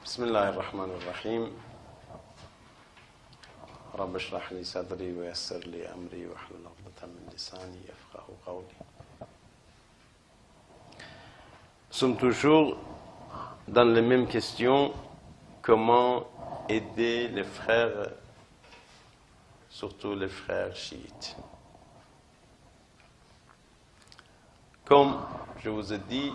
بسم الله الرحمن الرحيم رب اشرح لي صدري ويسر لي أمري واحلل عقدة من لساني يفقه قولي. Nous sommes toujours dans les mêmes questions. Comment aider les frères, surtout les frères chiites. Comme je vous ai dit,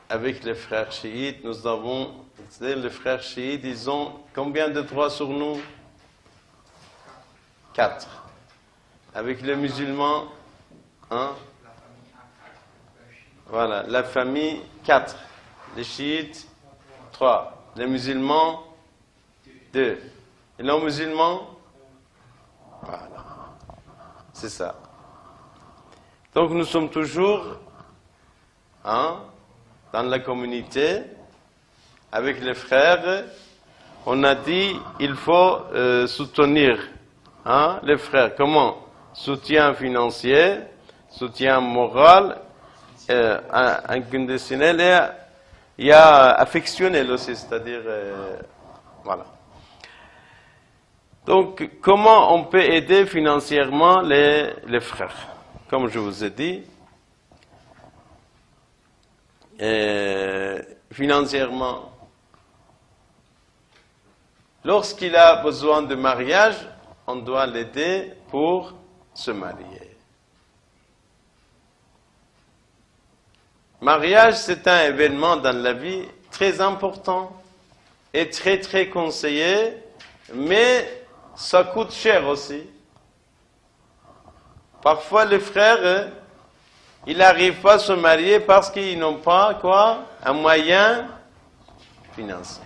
avec les frères chiites, nous avons, les frères chiites, ils ont combien de droits sur nous? 4. Avec les musulmans, 1. Voilà, la famille, 4. Les chiites, 3. Les musulmans, 2. Et les non-musulmans, voilà. C'est ça. Donc nous sommes toujours dans la communauté, avec les frères. On a dit il faut soutenir les frères. Comment? Soutien financier, soutien moral, inconditionnel et il y a affectionnel aussi, c'est-à-dire voilà. Donc comment on peut aider financièrement les frères? Comme je vous ai dit, financièrement, lorsqu'il a besoin de mariage, on doit l'aider pour se marier. Mariage, c'est un événement dans la vie très important et très très conseillé, mais ça coûte cher aussi. Parfois, les frères, ils n'arrivent pas à se marier parce qu'ils n'ont pas un moyen financier.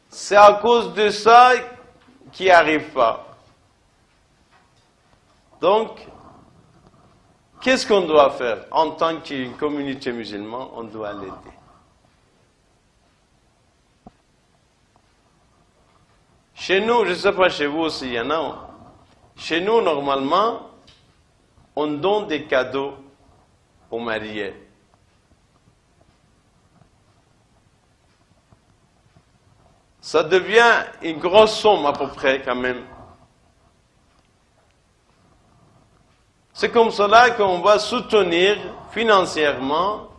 C'est à cause de ça qu'ils n'y arrivent pas. Donc, qu'est-ce qu'on doit faire? En tant qu'une communauté musulmane, on doit l'aider. Chez nous, je ne sais pas chez vous aussi, il y en a. Chez nous, normalement, on donne des cadeaux aux mariés. Ça devient une grosse somme à peu près quand même. C'est comme cela qu'on va soutenir financièrement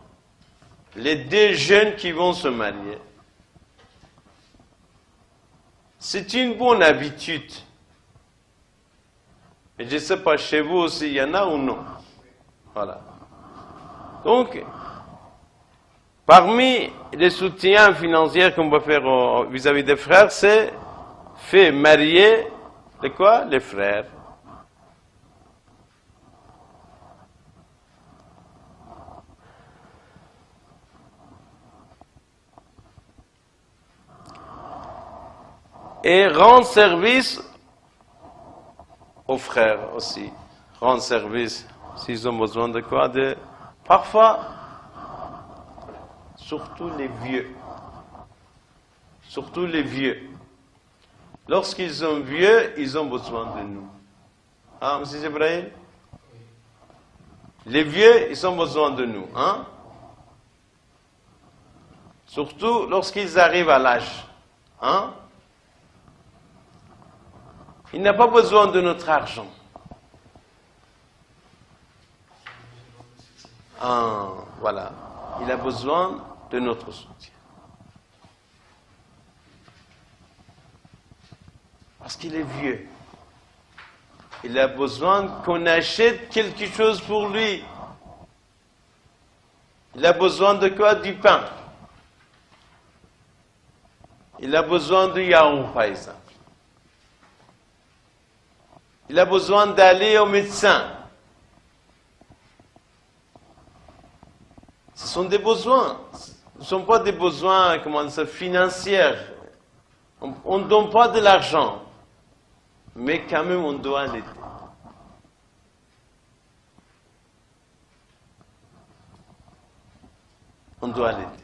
les 2 jeunes qui vont se marier. C'est une bonne habitude. Et je ne sais pas, chez vous aussi, il y en a ou non? Voilà. Donc, parmi les soutiens financiers qu'on va faire vis-à-vis des frères, c'est faire marier les frères. Et rendre service aux frères aussi. Rendre service s'ils ont besoin de quoi? Parfois, surtout les vieux. Surtout les vieux. Lorsqu'ils sont vieux, ils ont besoin de nous. M. Ibrahim? Les vieux, ils ont besoin de nous. Surtout lorsqu'ils arrivent à l'âge. Il n'a pas besoin de notre argent. Voilà. Il a besoin de notre soutien. Parce qu'il est vieux. Il a besoin qu'on achète quelque chose pour lui. Il a besoin de quoi? Du pain. Il a besoin de yaourt, par exemple. Il a besoin d'aller au médecin. Ce sont des besoins. Ce ne sont pas des besoins, financiers. On ne donne pas de l'argent. Mais quand même, on doit l'aider. On doit l'aider.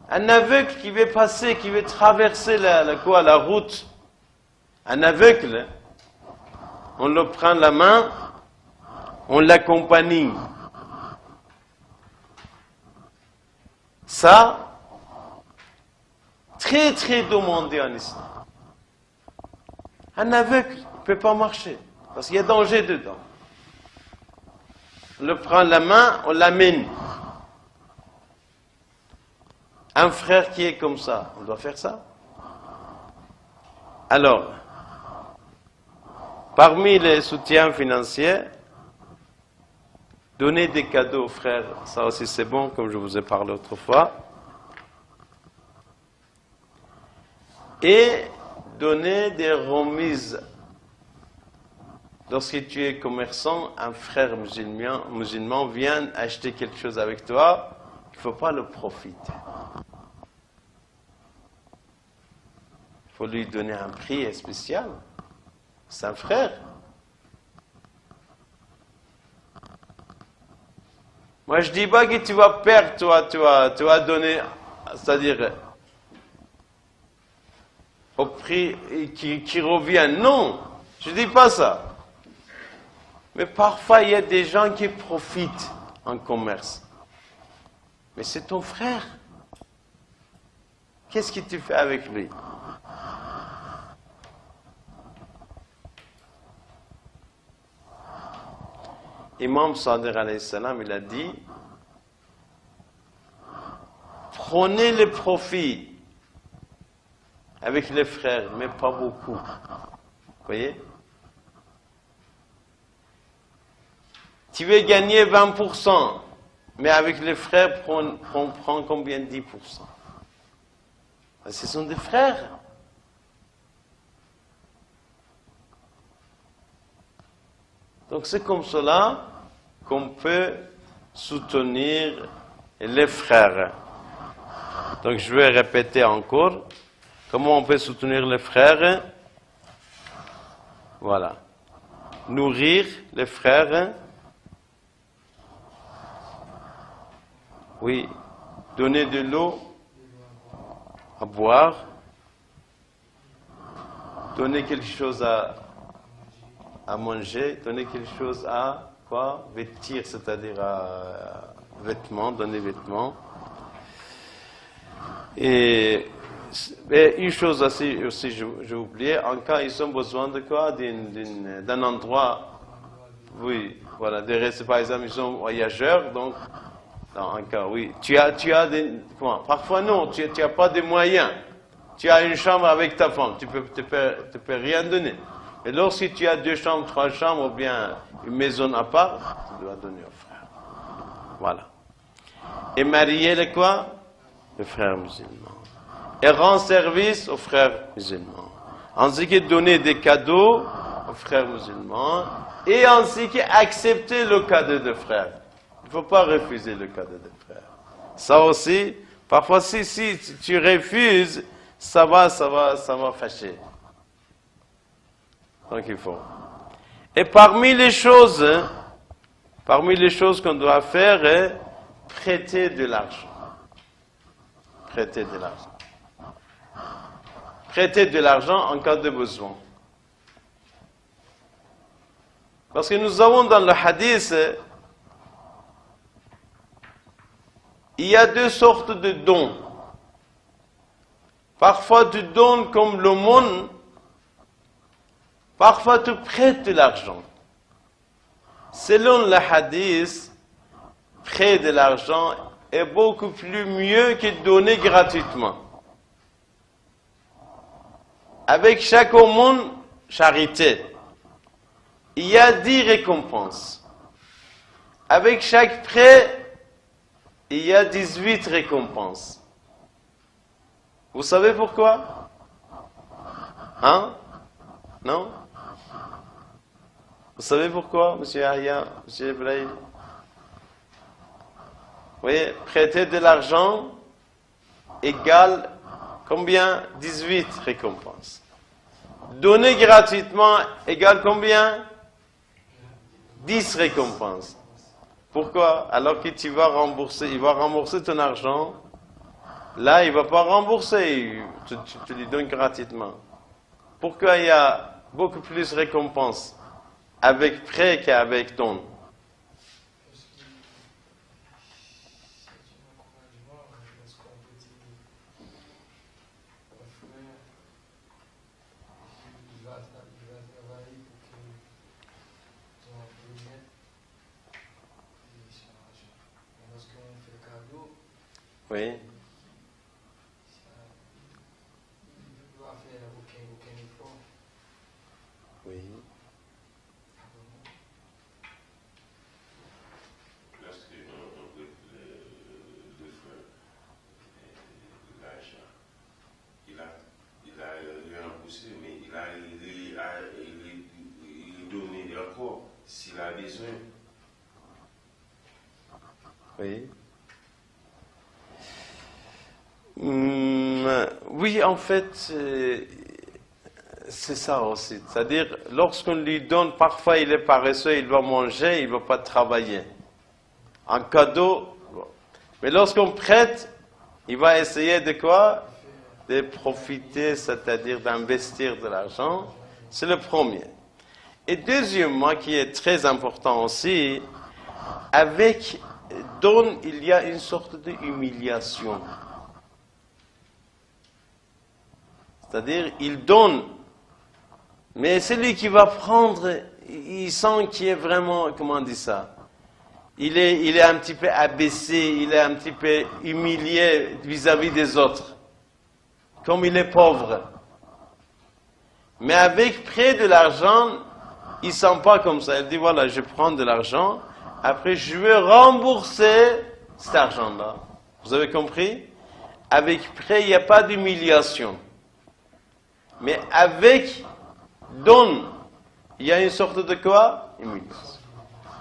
Un aveugle qui veut passer, qui veut traverser la route, un aveugle, on le prend la main, on l'accompagne. Ça, très très demandé en islam. Un aveugle ne peut pas marcher, parce qu'il y a danger dedans. On le prend la main, on l'amène. Un frère qui est comme ça, on doit faire ça. Alors, parmi les soutiens financiers, donner des cadeaux aux frères, ça aussi c'est bon, comme je vous ai parlé autrefois. Et donner des remises. Lorsque tu es commerçant, un frère musulman vient acheter quelque chose avec toi, il ne faut pas le profiter. Il faut lui donner un prix spécial. C'est un frère. Moi, je ne dis pas que tu vas perdre, tu vas donner, c'est-à-dire au prix qui revient. Non, je ne dis pas ça. Mais parfois, il y a des gens qui profitent en commerce. Mais c'est ton frère. Qu'est-ce que tu fais avec lui? Imam Sadiq alayhi salam, il a dit, prenez le profit avec les frères, mais pas beaucoup. Vous voyez? Tu veux gagner 20%, mais avec les frères, prends combien? 10%. Ce sont des frères. Donc c'est comme cela qu'on peut soutenir les frères. Donc je vais répéter encore. Comment on peut soutenir les frères? Voilà. Nourrir les frères. Oui. Donner de l'eau à boire. Donner quelque chose à manger, donner quelque chose à quoi? Vêtir, c'est-à-dire à vêtements, donner vêtements. Et une chose aussi j'ai oublié, en cas ils ont besoin de quoi? D'un endroit, oui, voilà, par exemple, ils sont voyageurs, donc, dans un cas, oui. Tu as comment? Parfois non, tu n'as pas de moyens. Tu as une chambre avec ta femme, tu peux rien donner. Et lorsque tu as 2 chambres, 3 chambres, ou bien une maison à part, tu dois donner au frère. Voilà. Et marier le quoi? Le frère musulman. Et rendre service aux frères musulmans. Ainsi que donner des cadeaux aux frères musulmans. Et ainsi que accepter le cadeau de frère. Il ne faut pas refuser le cadeau de frère. Ça aussi, parfois si tu refuses, ça va fâcher. Donc il faut. Et parmi les choses qu'on doit faire est prêter de l'argent. Prêter de l'argent. Prêter de l'argent en cas de besoin. Parce que nous avons dans le hadith, il y a 2 sortes de dons. Parfois tu donnes comme l'aumône. Parfois, tu prêtes de l'argent. Selon le hadith, prêter de l'argent est beaucoup plus mieux que donner gratuitement. Avec chaque aumône, charité, il y a 10 récompenses. Avec chaque prêt, il y a 18 récompenses. Vous savez pourquoi? Hein? Non? Vous savez pourquoi, M. Ahya, M. Ibrahim? Vous voyez, prêter de l'argent égale combien? 18 récompenses. Donner gratuitement égale combien? 10 récompenses. Pourquoi? Alors que tu vas rembourser, il va rembourser ton argent. Là, il ne va pas rembourser, tu lui donnes gratuitement. Pourquoi il y a beaucoup plus de récompenses avec prêt qu'avec don? Oui. Oui. S'il a besoin. Oui. Oui, en fait, c'est ça aussi. C'est-à-dire, lorsqu'on lui donne, parfois il est paresseux, il doit manger, il ne va pas travailler. Un cadeau, mais lorsqu'on prête, il va essayer de quoi? De profiter, c'est-à-dire d'investir de l'argent. C'est le premier. Et deuxièmement, qui est très important aussi, avec don, il y a une sorte d'humiliation. C'est-à-dire, il donne, mais celui qui va prendre, il sent qu'il est vraiment, comment on dit ça? Il est un petit peu abaissé, il est un petit peu humilié vis-à-vis des autres, comme il est pauvre. Mais avec près de l'argent, il ne sent pas comme ça. Il dit, voilà, je prends de l'argent, après je vais rembourser cet argent-là. Vous avez compris? Avec prêt, il n'y a pas d'humiliation. Mais avec don, il y a une sorte de quoi? Humiliation.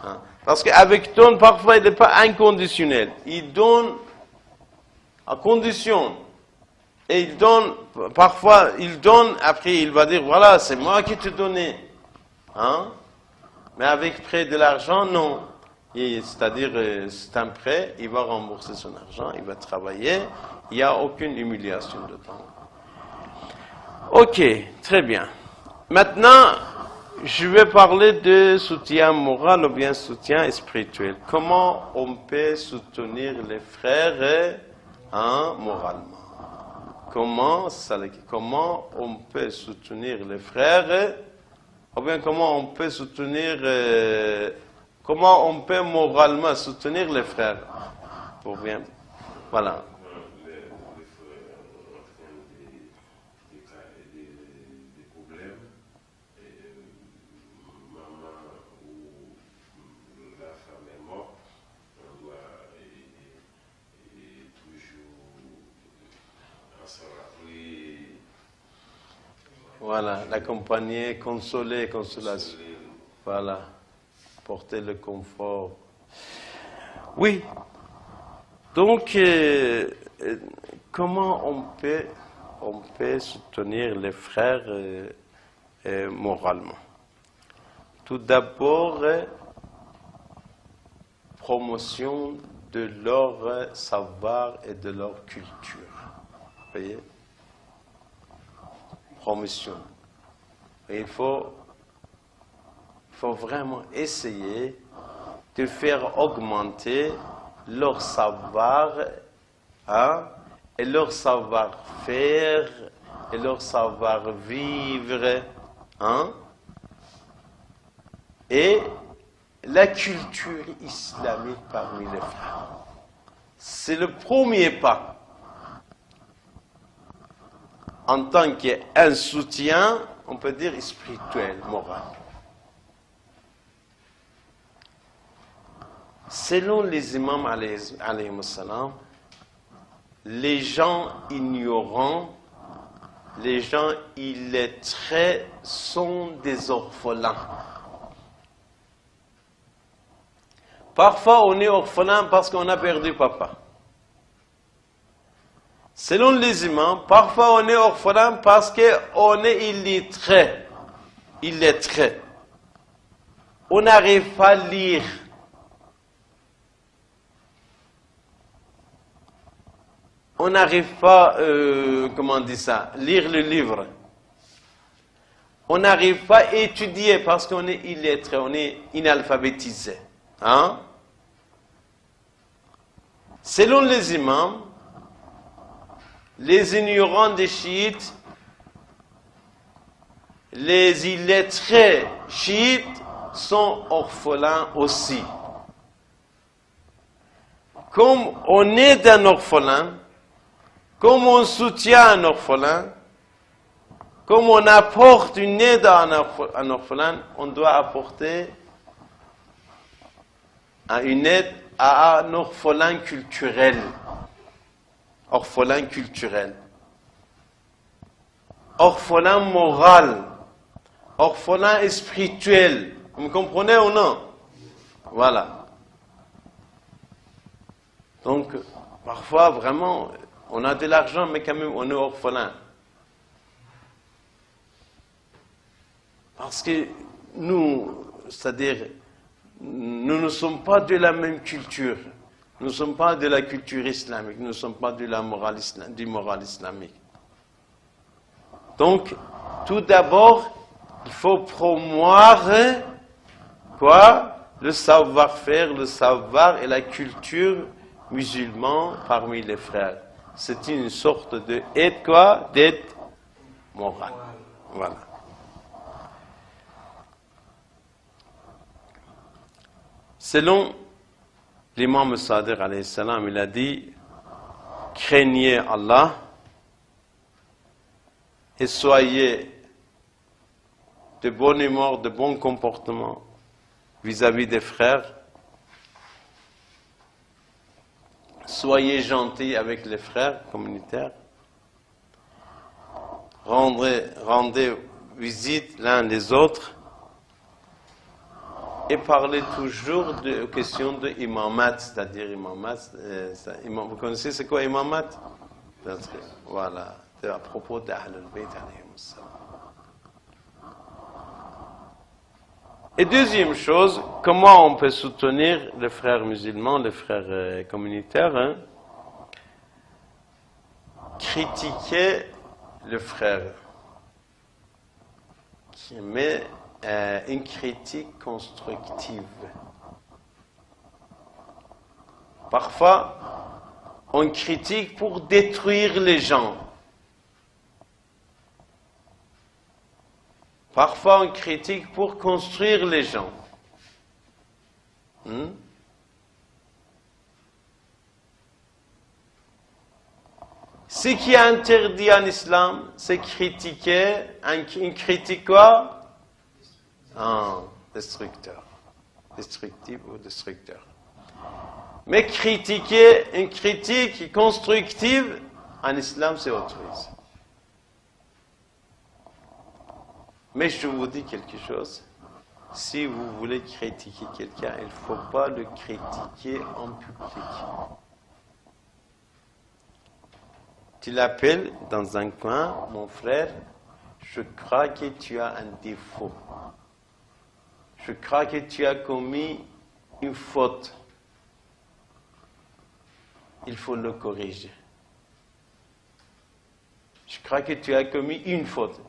Hein? Parce qu'avec don, parfois, il n'est pas inconditionnel. Il donne à condition. Et il donne, parfois, il donne, après il va dire, voilà, c'est moi qui te donnais. Hein? Mais avec prêt de l'argent, non. C'est-à-dire, c'est un prêt, il va rembourser son argent, il va travailler, il n'y a aucune humiliation dedans. Ok, très bien. Maintenant, je vais parler de soutien moral ou bien soutien spirituel. Comment on peut soutenir les frères moralement? Comment on peut soutenir les frères, ou bien comment on peut soutenir, comment on peut moralement soutenir les frères? Pour bien, voilà. Des problèmes, maman ou la femme est morte, on doit toujours s'en rappeler. Voilà, l'accompagner, consoler, consolation. Voilà, porter le confort. Oui. Donc, comment on peut soutenir les frères moralement? Tout d'abord, promotion de leur savoir et de leur culture. Vous voyez? Promotion. Et il faut vraiment essayer de faire augmenter leur savoir et leur savoir-faire et leur savoir-vivre et la culture islamique parmi les frères. C'est le premier pas. En tant qu'un soutien, on peut dire spirituel, moral. Selon les imams, alayhi salam, les gens ignorants, les gens illettrés sont des orphelins. Parfois, on est orphelin parce qu'on a perdu papa. Selon les imams, parfois on est orphelin parce qu'on est illettré. Illettré. On n'arrive pas à lire. On n'arrive pas, comment on dit ça, lire le livre. On n'arrive pas à étudier parce qu'on est illettré, on est inalphabétisé. Hein? Selon les imams, les ignorants des chiites, les illettrés chiites sont orphelins aussi. comme on aide un orphelin, comme on soutient un orphelin, comme on apporte une aide à un orphelin, on doit apporter une aide à un orphelin culturel. Orphelin culturel. Orphelin moral. Orphelin spirituel. Vous me comprenez ou non? Voilà. Donc, parfois, vraiment, on a de l'argent, mais quand même, on est orphelin. Parce que nous, c'est-à-dire, nous ne sommes pas de la même culture. Nous ne sommes pas de la culture islamique. Nous ne sommes pas de la morale du moral islamique. Donc, tout d'abord, il faut promouvoir quoi? Le savoir-faire, le savoir et la culture musulmane parmi les frères. C'est une sorte de aide quoi? D'aide morale. Voilà. Selon l'imam Sadiq alayhi salam, il a dit, craignez Allah et soyez de bonne humeur, de bon comportement vis-à-vis des frères. Soyez gentils avec les frères communautaires. Rendez visite l'un des autres. Et parlez toujours de questions de imamat, c'est-à-dire imamat. Vous connaissez c'est quoi imamat? Voilà, c'est à propos d'Ahlul Bayt alayhim salam. Et deuxième chose, comment on peut soutenir les frères musulmans, les frères communautaires, hein? Critiquer le frère, mais une critique constructive. Parfois, on critique pour détruire les gens. Parfois, on critique pour construire les gens. Ce qui est interdit en islam, c'est critiquer, une critique quoi? Destructeur. Destructif ou destructeur. Mais critiquer, une critique constructive, en islam, c'est autorisé. Mais je vous dis quelque chose. Si vous voulez critiquer quelqu'un, il ne faut pas le critiquer en public. Tu l'appelles dans un coin, mon frère, je crois que tu as un défaut. Je crois que tu as commis une faute. Il faut le corriger. Je crois que tu as commis une faute.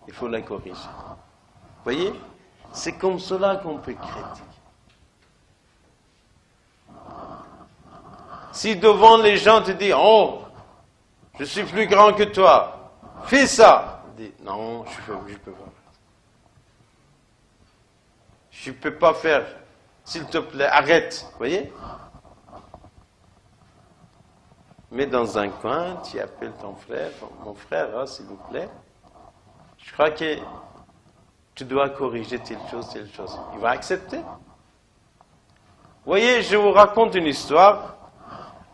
Il faut la corriger. Vous voyez? C'est comme cela qu'on peut critiquer. Si devant les gens tu dis, oh, je suis plus grand que toi, fais ça. Dis, non, je peux pas. Je peux pas faire. S'il te plaît, arrête. Vous voyez? Mais dans un coin, tu appelles ton frère, mon frère, hein, s'il vous plaît. Je crois que tu dois corriger telle chose. Il va accepter. Vous voyez, je vous raconte une histoire.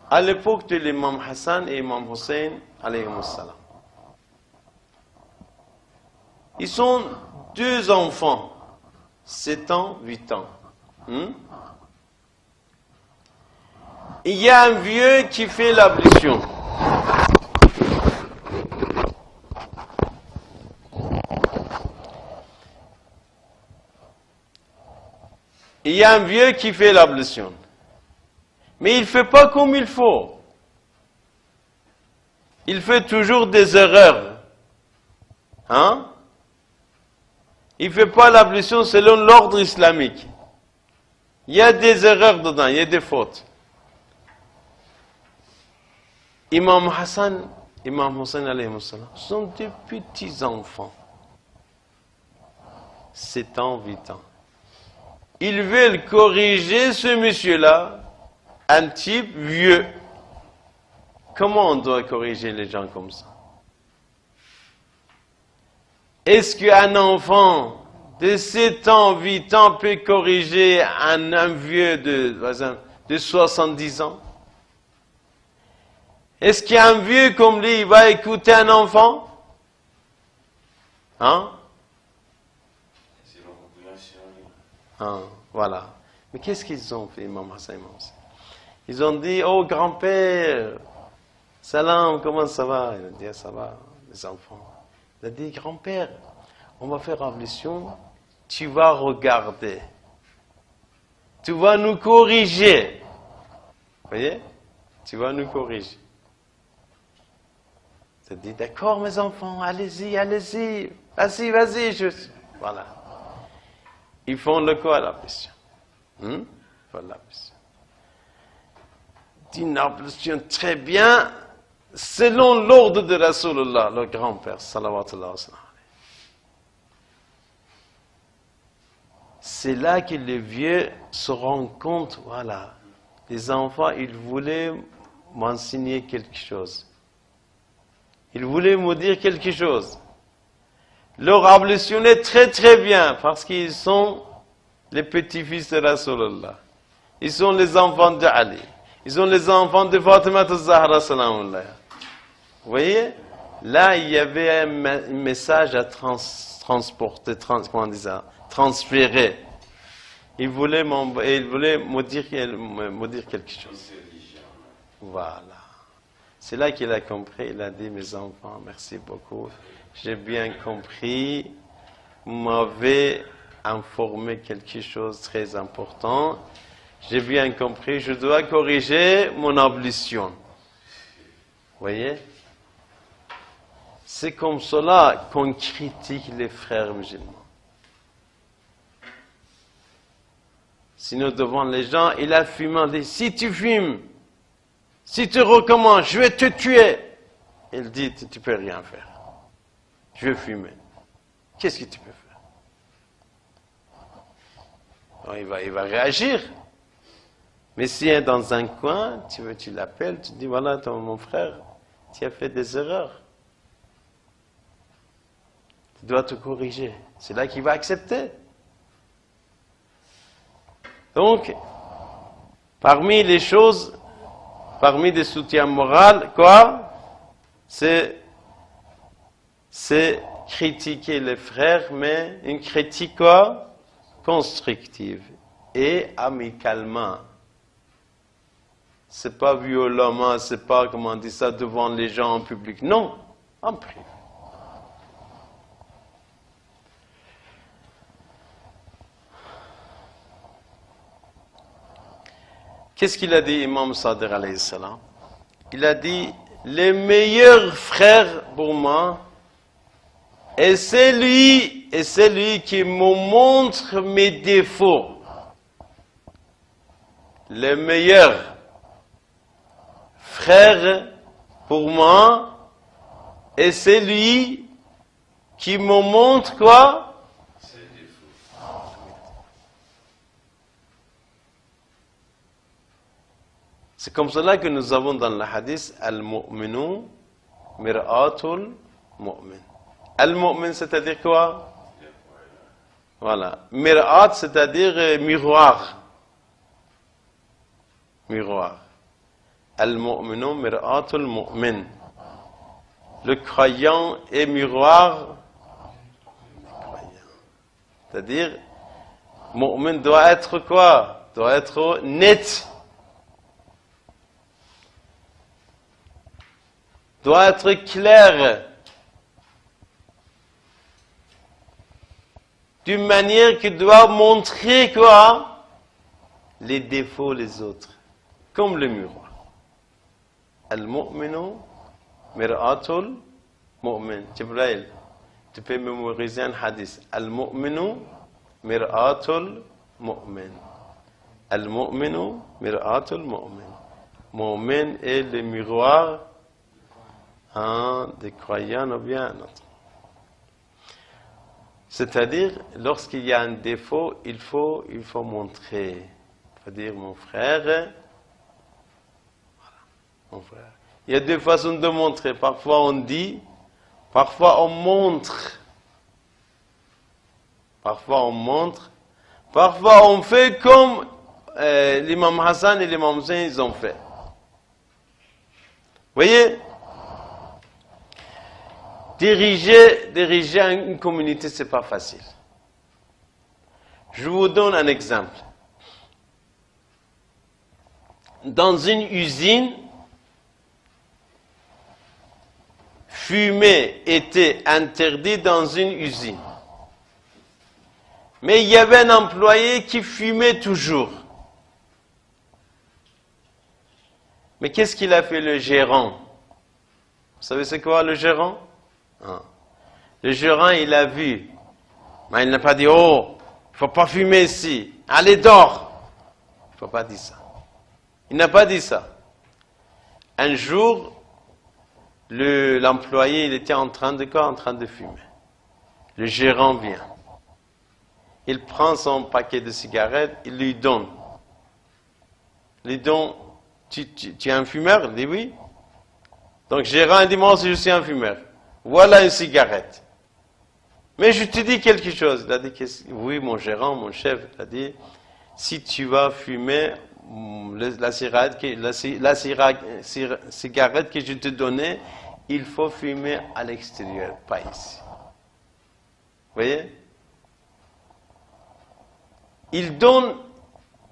À l'époque de l'imam Hassan et l'imam Hussein, alayhim salam. Ils sont deux enfants, 7 ans, 8 ans. Il y a un vieux qui fait l'ablution. Il y a un vieux qui fait l'ablution. Mais il ne fait pas comme il faut. Il fait toujours des erreurs. Hein? Il ne fait pas l'ablution selon l'ordre islamique. Il y a des erreurs dedans, il y a des fautes. Imam Hassan, Imam Hussein alayhi salam, sont des petits enfants. 7 ans, 8 ans. Ils veulent corriger ce monsieur-là un type vieux. Comment on doit corriger les gens comme ça? Est-ce qu'un enfant de 7 ans, 8 ans peut corriger un vieux de 70 ans? Est-ce qu'un vieux comme lui va écouter un enfant? Hein? Voilà. Mais qu'est-ce qu'ils ont fait, Imam Hassan? Ils ont dit, oh grand-père, salam, comment ça va? Il a dit, ça va, les enfants. Il a dit, grand-père, on va faire ablution, tu vas regarder. Tu vas nous corriger. Vous voyez? Tu vas nous corriger. Il a dit, d'accord mes enfants, allez-y, allez-y, vas-y, Voilà. Ils font le quoi, l'ablution? Ils font l'ablution. Une ablution très bien, selon l'ordre de Rasulullah, le grand-père, salawatullah wa sallam. C'est là que les vieux se rendent compte, voilà, les enfants, ils voulaient m'enseigner quelque chose. Ils voulaient me dire quelque chose. Leur ablution est très très bien, parce qu'ils sont les petits-fils de Rasulullah. Ils sont les enfants de Ali. Ils sont les enfants de Fatima al-Zahra, salamullah. Vous voyez? Là, il y avait un message à transporter, comment on dit ça? Transférer. Il voulait me dire quelque chose. Voilà. C'est là qu'il a compris. Il a dit, mes enfants, merci beaucoup. J'ai bien compris. Vous m'avez informé quelque chose de très important. J'ai bien compris. Je dois corriger mon ablution. Vous voyez? C'est comme cela qu'on critique les frères musulmans. Sinon, devant les gens, il a fumé, il dit, si tu fumes, si tu recommences, je vais te tuer. Il dit, tu ne peux rien faire. Je vais fumer. Qu'est-ce que tu peux faire? Alors, il va réagir. Mais s'il est dans un coin, tu l'appelles, tu dis, voilà, mon frère, tu as fait des erreurs. Tu dois te corriger. C'est là qu'il va accepter. Donc, parmi les choses, parmi des soutiens moraux, quoi? C'est critiquer les frères, mais une critique quoi? Constructive et amicalement. C'est pas violemment, c'est pas, comment on dit ça, devant les gens en public. Non, en privé. Qu'est-ce qu'il a dit, Imam Sadiq alayhi salam? Il a dit, les meilleurs frères pour moi, et c'est lui qui me montre mes défauts. Le meilleur frère pour moi, et c'est lui qui me montre quoi? Ses défauts. C'est comme cela que nous avons dans le hadith Al-Mu'minu mir'atul mu'min. Al-Mu'min, c'est-à-dire quoi? Voilà. Mir'at, c'est-à-dire miroir. Miroir. Al-Mu'minu mir'atul mu'min. Le croyant est miroir. C'est-à-dire, mu'min doit être quoi? Doit être net. Doit être clair. D'une manière qui doit montrer quoi? Les défauts des autres. Comme le miroir. Al-Mu'minu mir'atul mu'min. Jibril, tu peux mémoriser un hadith. Al-Mu'minu mir'atul mu'min. Al-Mu'minu mir'atul mu'min. Mu'min est le miroir des croyants ou bien un autre. C'est-à-dire, lorsqu'il y a un défaut, il faut montrer. Il faut dire, mon frère, mon frère. Il y a deux façons de montrer. Parfois on dit, parfois on montre. Parfois on montre. Parfois on fait comme l'imam Hassan et l'imam Hussein ils ont fait. Vous voyez? Diriger une communauté, c'est pas facile. Je vous donne un exemple. Dans une usine, fumer était interdit dans une usine. Mais il y avait un employé qui fumait toujours. Mais qu'est-ce qu'il a fait le gérant? Vous savez c'est quoi le gérant? Le gérant, il a vu. Mais il n'a pas dit, oh, il ne faut pas fumer ici. Allez, dors. Il ne faut pas dire ça. Il n'a pas dit ça. Un jour, l'employé, il était en train de quoi? En train de fumer. Le gérant vient. Il prend son paquet de cigarettes, il lui donne. Il lui donne, tu es un fumeur? Il dit oui. Donc, le gérant, il dit, moi aussi, je suis un fumeur. Voilà une cigarette. Mais je te dis quelque chose. Il a dit, oui, mon gérant, mon chef, il a dit, si tu vas fumer la cigarette que je te donnais, il faut fumer à l'extérieur, pas ici. Vous voyez? Il donne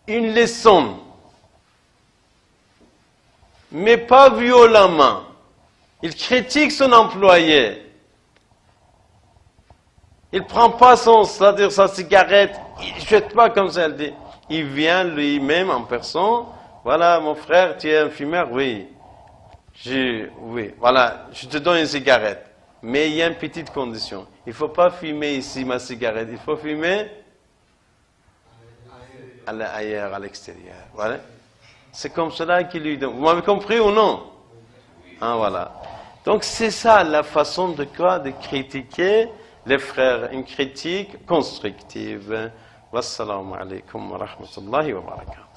une leçon, mais pas violemment. Il critique son employé. Il ne prend pas c'est-à-dire sa cigarette, il ne jette pas comme ça. Il vient lui-même en personne. Voilà, mon frère, tu es un fumeur? Oui. Oui, voilà, je te donne une cigarette. Mais il y a une petite condition. Il ne faut pas fumer ici ma cigarette. Il faut fumer ailleurs, à l'extérieur. Voilà. C'est comme cela qu'il lui donne. Vous m'avez compris ou non? Ah, voilà. Donc c'est ça la façon de quoi? De critiquer les frères, une critique constructive. Wassalamu alaikum wa rahmatullahi wa barakatuh.